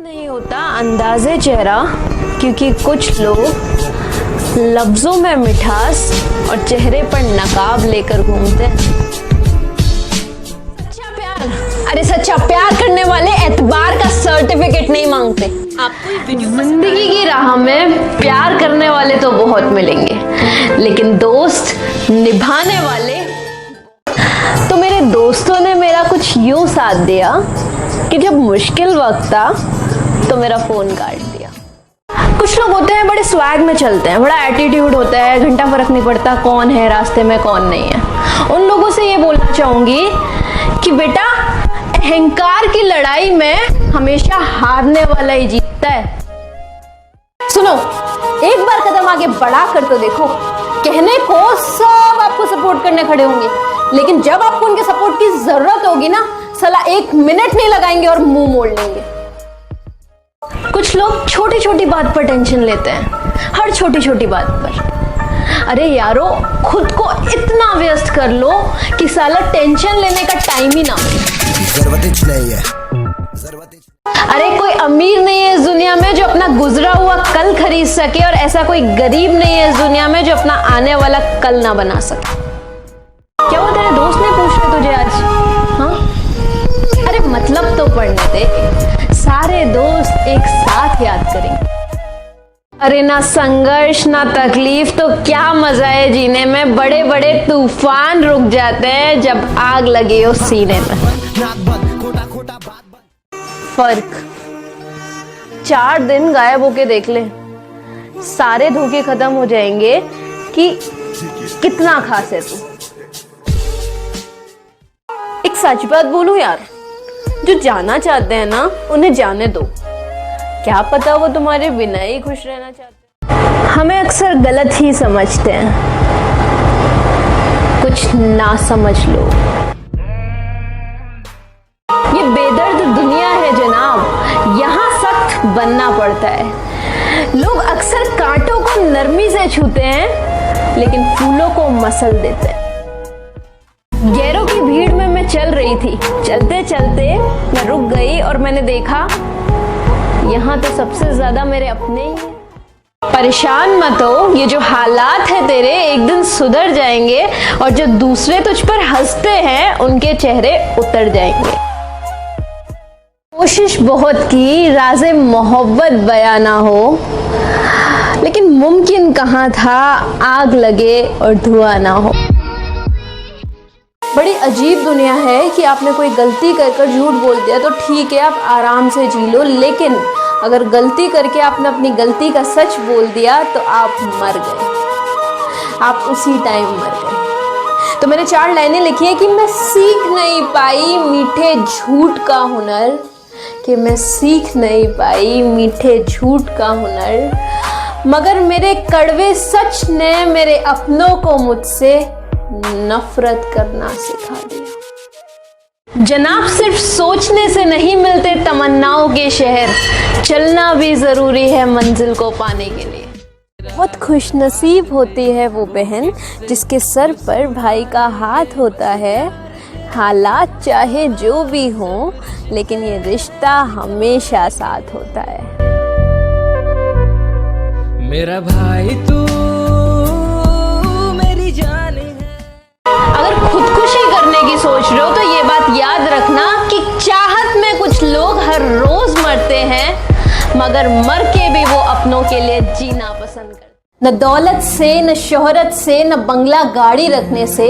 नहीं होता अंदाज़े चेहरा, क्योंकि कुछ लोग लफ्ज़ों में मिठास और चेहरे पर नकाब लेकर घूमते हैं। सच्चा प्यार, अरे सच्चा प्यार करने वाले एतबार का सर्टिफिकेट नहीं मांगते। आपको जिंदगी की राह में प्यार करने वाले तो बहुत मिलेंगे, लेकिन दोस्त निभाने वाले। तो मेरे दोस्तों ने मेरा कुछ यूं साथ दिया कि जब मुश्किल वक्त था तो मेरा फोन काट दिया। कुछ लोग होते हैं बड़े स्वैग में चलते हैं, बड़ा एटीट्यूड होता है, घंटा फर्क नहीं पड़ता कौन है रास्ते में कौन नहीं है। उन लोगों से ये बोलना चाहूंगी कि बेटा, अहंकार की लड़ाई में हमेशा हारने वाला ही जीतता है। सुनो, एक बार कदम आगे बढ़ा कर तो देखो। कहने को सब आपको सपोर्ट करने खड़े होंगे, लेकिन जब आपको उनके सपोर्ट की जरूरत होगी ना, साला 1 मिनट नहीं लगाएंगे और मुंह मोड़ लेंगे। कुछ लोग छोटी छोटी बात पर टेंशन लेते हैं, हर छोटी छोटी बात पर। अरे यारो, खुद को इतना व्यस्त कर लो कि साला टेंशन लेने का टाइम ही ना मिले। अरे कोई अमीर नहीं है इस दुनिया में जो अपना गुजरा हुआ कल खरीद सके, और ऐसा कोई गरीब नहीं है इस दुनिया में जो अपना आने वाला कल ना बना सके। क्या वो तेरे दोस्त ने पूछ रहे तुझे आज? हाँ, अरे मतलब तो पढ़ने दे, सारे दोस्त एक साथ याद करेंगे। अरे ना संघर्ष ना तकलीफ तो क्या मजा है जीने में। बड़े बड़े तूफान रुक जाते हैं जब आग लगे हो सीने में। फर्क 4 दिन गायब होके देख ले, सारे धोखे खत्म हो जाएंगे कि कितना खास है तू। एक सच बात बोलूं यार, जो जाना चाहते हैं ना उन्हें जाने दो। क्या पता वो तुम्हारे बिना ही खुश रहना चाहते हैं। हमें अक्सर गलत ही समझते हैं, कुछ ना समझ लो। ये बेदर्द दुनिया है जनाब, यहाँ सख्त बनना पड़ता है। लोग अक्सर कांटों को नरमी से छूते हैं, लेकिन फूलों को मसल देते हैं। गैरों की भीड़ में मैं चल रही थी, चलते चलते मैं रुक गई और मैंने देखा यहाँ तो सबसे ज्यादा मेरे अपने ही हैं। परेशान मत हो, ये जो हालात है तेरे एक दिन सुधर जाएंगे, और जो दूसरे तुझ पर हंसते हैं उनके चेहरे उतर जाएंगे। कोशिश बहुत की राज़े मोहब्बत बयां ना हो, लेकिन मुमकिन कहाँ था आग लगे और धुआं ना हो। बड़ी अजीब दुनिया है कि आपने कोई गलती कर झूठ बोल दिया तो ठीक है, आप आराम से जी लो, लेकिन अगर गलती करके आपने अपनी गलती का सच बोल दिया तो आप मर गए, आप उसी टाइम मर गए। तो मैंने 4 लाइनें लिखी है कि मैं सीख नहीं पाई मीठे झूठ का हुनर, कि मैं सीख नहीं पाई मीठे झूठ का हुनर, मगर मेरे कड़वे सच ने मेरे अपनों को मुझसे नफरत करना सिखा दिया। जनाब, सिर्फ सोचने से नहीं मिलते तमन्नाओं के शहर, चलना भी जरूरी है मंजिल को पाने के लिए। बहुत खुशनसीब होती है वो बहन जिसके सर पर भाई का हाथ होता है। हालात चाहे जो भी हों, लेकिन ये रिश्ता हमेशा साथ होता है। मेरा भाई तू मेरी जान है। अगर खुदकुशी करने की सोच रहे हो तो ये बात याद रखना कि चाहत में कुछ लोग हर रोज मरते हैं, मगर मर के भी वो अपनों के लिए जीना पसंद करते। न दौलत से, न शोहरत से, न बंगला गाड़ी रखने से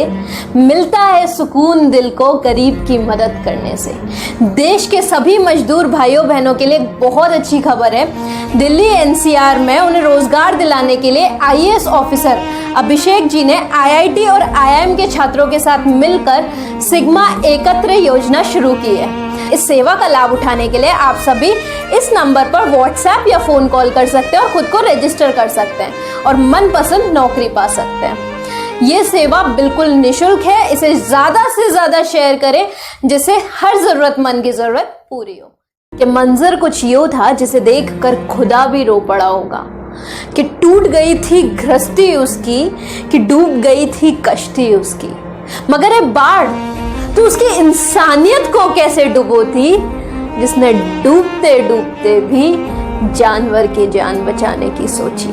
मिलता है सुकून दिल को गरीब की मदद करने से। देश के सभी मजदूर भाइयों बहनों के लिए बहुत अच्छी खबर है। दिल्ली एनसीआर में उन्हें रोजगार दिलाने के लिए आईएएस ऑफिसर अभिषेक जी ने आईआईटी और आईआईएम के छात्रों के साथ मिलकर सिग्मा एकत्र योजना शुरू की है। इस सेवा का लाभ उठाने के लिए आप सभी इस नंबर पर व्हाट्सएप या फोन कॉल कर सकते हैं और खुद को रजिस्टर कर सकते हैं और मनपसंद नौकरी पा सकते हैं। ये सेवा बिल्कुल निशुल्क है। इसे ज्यादा से ज्यादा शेयर करें जिससे हर जरूरतमंद की जरूरत पूरी हो। कि मंजर कुछ यूं था जिसे देखकर खुदा भी रो पड़ा होगा, कि टूट गई थी गृहस्थी उसकी, कि डूब गई थी कश्ती उसकी, मगर ये बाढ़ तो उसकी इंसानियत को कैसे डुबोती जिसने डूबते डूबते भी जानवर की जान बचाने की सोची।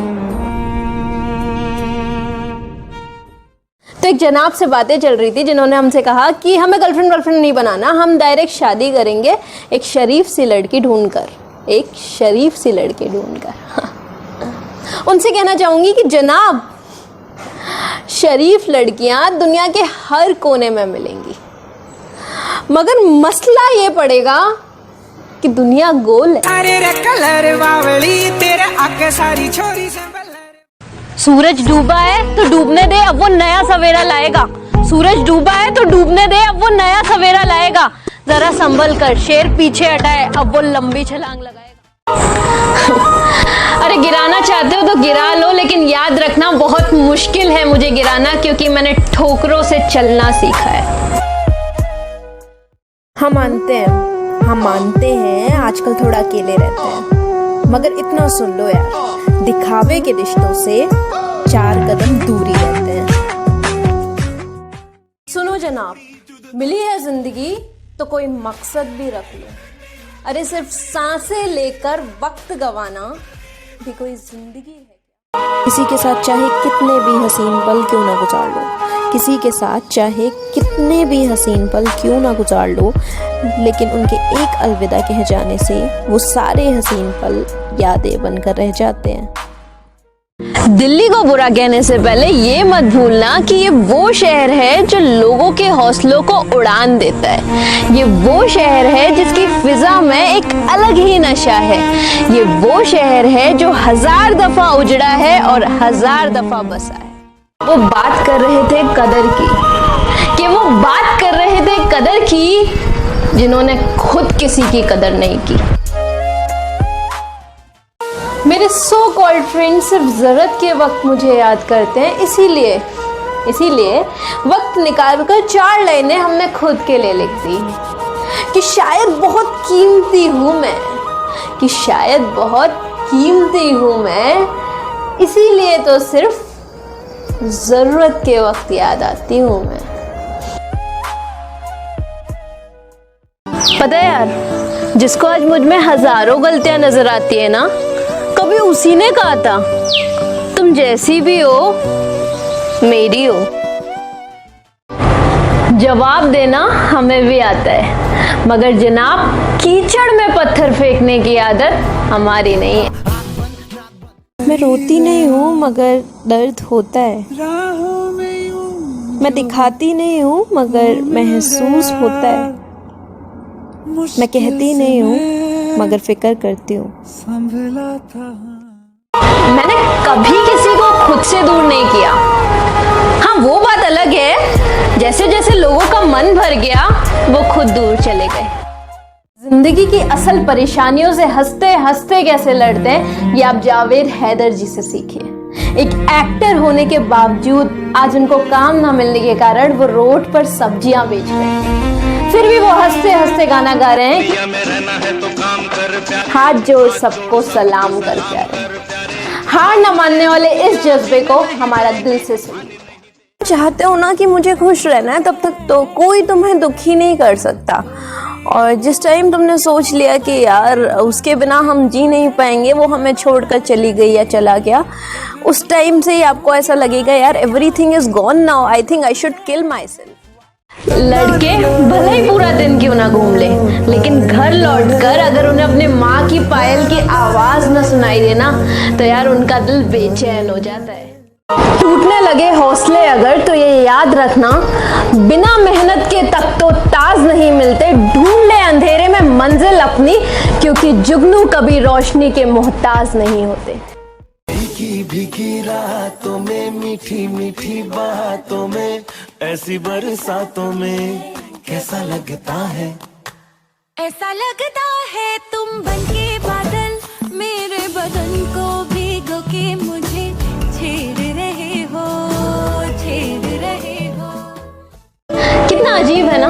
तो एक जनाब से बातें चल रही थी जिन्होंने हमसे कहा कि हमें गर्लफ्रेंड वर्लफ्रेंड नहीं बनाना, हम डायरेक्ट शादी करेंगे एक शरीफ सी लड़की ढूंढकर, एक शरीफ सी लड़की ढूंढकर। उनसे कहना चाहूंगी कि जनाब, शरीफ लड़कियां दुनिया के हर कोने में मिलेंगी, मगर मसला ये पड़ेगा कि दुनिया गोल है। सूरज डूबा है तो डूबने दे, अब वो नया सवेरा लाएगा। सूरज डूबा है तो डूबने दे, अब वो नया सवेरा लाएगा। जरा संभल कर, शेर पीछे हटाए, अब वो लंबी छलांग लगाएगा। अरे गिराना चाहते हो तो गिरा लो, लेकिन याद रखना बहुत मुश्किल है मुझे गिराना, क्योंकि मैंने ठोकरों से चलना सीखा है। हम मानते हैं आजकल थोड़ा अकेले रहते हैं, मगर इतना सुन लो यार, दिखावे के रिश्तों से 4 कदम दूरी रहते हैं। सुनो जनाब, मिली है जिंदगी तो कोई मकसद भी रख लो। अरे सिर्फ सांसें लेकर वक्त गवाना भी कोई जिंदगी है। किसी के साथ चाहे कितने भी हसीन पल क्यों ना गुजार लो, किसी के साथ चाहे कितने भी हसीन पल क्यों ना गुजार लो, लेकिन उनके एक अलविदा कह जाने से वो सारे हसीन पल यादें बनकर रह जाते हैं। दिल्ली को बुरा कहने से पहले ये मत भूलना कि ये वो शहर है जो लोगों के हौसलों को उड़ान देता है। ये वो शहर है जिसकी फिजा में एक अलग ही नशा है। ये वो शहर है जो 1000 दफा उजड़ा है और 1000 दफा बसा है। वो बात कर रहे थे कदर की, कि वो बात कर रहे थे कदर की जिन्होंने खुद किसी की कदर नहीं की। मेरे सो कॉल्ड फ्रेंड सिर्फ जरूरत के वक्त मुझे याद करते हैं, इसीलिए वक्त निकालकर 4 लाइनें हमने खुद के लिए लिख दी कि शायद बहुत कीमती हूँ मैं, कि शायद बहुत कीमती हूँ मैं, इसीलिए तो सिर्फ जरूरत के वक्त याद आती हूँ मैं। पता है यार, जिसको आज मुझ में हजारों गलतियां नजर आती है ना, कभी उसी ने कहा था तुम जैसी भी हो मेरी हो। जवाब देना हमें भी आता है, मगर जनाब कीचड़ में पत्थर फेंकने की आदत हमारी नहीं है। मैं रोती नहीं हूँ मगर दर्द होता है, मैं दिखाती नहीं हूँ मगर महसूस होता है, मैं कहती नहीं हूँ मगर फिक्र करती हूँ। मैंने कभी किसी को खुद से दूर नहीं किया। हाँ, वो बात अलग है, जैसे जैसे लोगों का मन भर गया वो खुद दूर चले गए। जिंदगी की असल परेशानियों से हंसते हंसते कैसे लड़ते हैं, ये आप जावेद हैदर जी से सीखिए। एक एक्टर होने के बावजूद आज उनको काम ना मिलने के कारण वो रोड पर सब्जियां बेच रहे हैं, फिर भी वो हंसते हंसते गाना गा रहे हैं, हाथ जोड़ सबको सलाम कर प्यारे। हार न मानने वाले इस जज्बे को हमारा दिल से सुनिए। चाहते हो ना कि मुझे खुश रहना है, तब तक तो कोई तुम्हें दुखी नहीं कर सकता। और जिस टाइम तुमने सोच लिया कि यार उसके बिना हम जी नहीं पाएंगे, वो हमें छोड़कर चली गई या चला गया, उस टाइम से ही आपको ऐसा लगेगा यार everything is gone now, I think I should kill my self. लड़के भले ही पूरा दिन क्यों ना घूम ले, लेकिन घर लौटकर अगर उन्हें अपने माँ की पायल की आवाज न सुनाई देना तो यार उनका दिल बेचैन हो जाता है। टूटने लगे हौसले अगर, तो ये याद रखना, बिना मेहनत के तक तो ताज नहीं मिलते। ढूंढ ले अंधेरे में मंजिल अपनी, क्योंकि जुगनू कभी रोशनी के मोहताज नहीं होते। भीगी भीगी रातों में, मीठी मीठी बातों में, ऐसी बरसातों में कैसा लगता है, ऐसा लगता है तुम बनके बादल, मेरे बदन को भिगो के मुझे छेड़ रहे हो, छेड़ रहे हो। कितना अजीब है ना,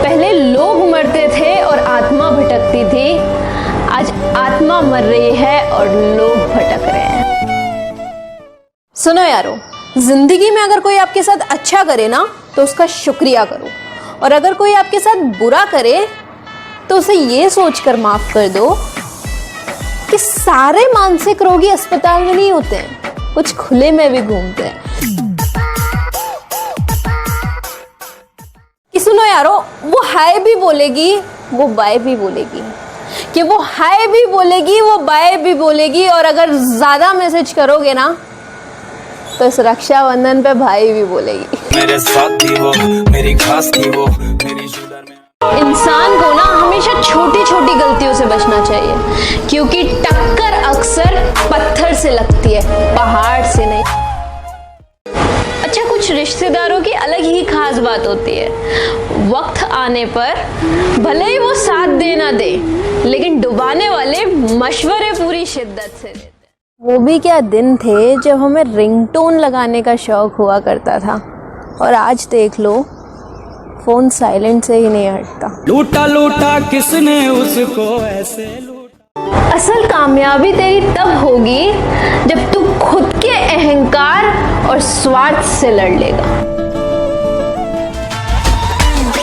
पहले लोग मरते थे और आत्मा भटकती थी, आज आत्मा मर रही है और लोग भटक रहे हैं। सुनो यारो, जिंदगी में अगर कोई आपके साथ अच्छा करे ना तो उसका शुक्रिया करो, और अगर कोई आपके साथ बुरा करे तो उसे ये सोचकर माफ कर दो कि सारे मानसिक रोगी अस्पताल में नहीं होते हैं, कुछ खुले में भी घूमते हैं। कि सुनो यारो, वो हाय भी बोलेगी, वो बाय भी बोलेगी, कि वो हाय भी बोलेगी, वो बाय भी बोलेगी, और अगर ज्यादा मैसेज करोगे ना तो इस रक्षाबंधन पे भाई भी बोलेगी। मेरे साथ थी वो, मेरी खास थी वो, मेरी शुगर में। इंसान को ना हमेशा छोटी छोटी गलतियों से बचना चाहिए, क्योंकि टक्कर अक्सर पत्थर से लगती है, पहाड़ से नहीं। अच्छा, कुछ रिश्तेदारों की अलग ही खास बात होती है। वक्त आने पर भले ही वो साथ दे ना दे, लेकिन डुबाने वाले मशवरे पूरी शिद्दत से देते। वो भी क्या दिन थे जब हमें रिंगटोन लगाने का शौक हुआ करता था, और आज देख लो फोन साइलेंट से ही नहीं हटता। लूटा लूटा किसने उसको ऐसे लूटा। असल कामयाबी तेरी तब होगी जब तू खुद के अहंकार और स्वार्थ से लड़ लेगा।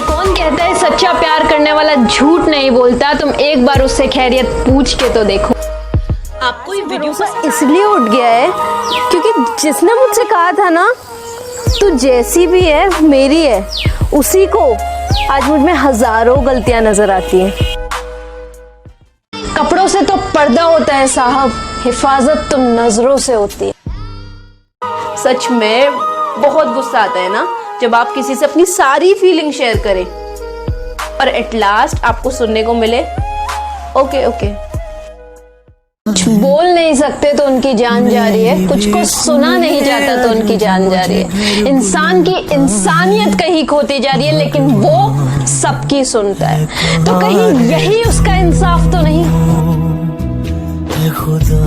कौन कहता है सच्चा प्यार करने वाला झूठ नहीं बोलता? तुम एक बार उससे खैरियत पूछ के तो देखो। आपको ये वीडियो इसलिए उठ गया है क्योंकि जिसने मुझसे कहा था ना तू जैसी भी है मेरी है, उसी को आज मुझ में हजारों गलतियां नजर आती हैं। कपड़ों से तो पर्दा होता है साहब, हिफाजत तो नजरों से होती है। सच में बहुत गुस्सा आता है ना जब आप किसी से अपनी सारी फीलिंग शेयर करें और एट लास्ट आपको सुनने को मिले ओके ओके। कुछ बोल नहीं सकते तो उनकी जान जा रही है, कुछ को सुना नहीं जाता तो उनकी जान जा रही है। इंसान की इंसानियत कहीं खोती जा रही है, लेकिन वो सबकी सुनता है। तो कहीं यही उसका इंसाफ तो नहीं? खुदा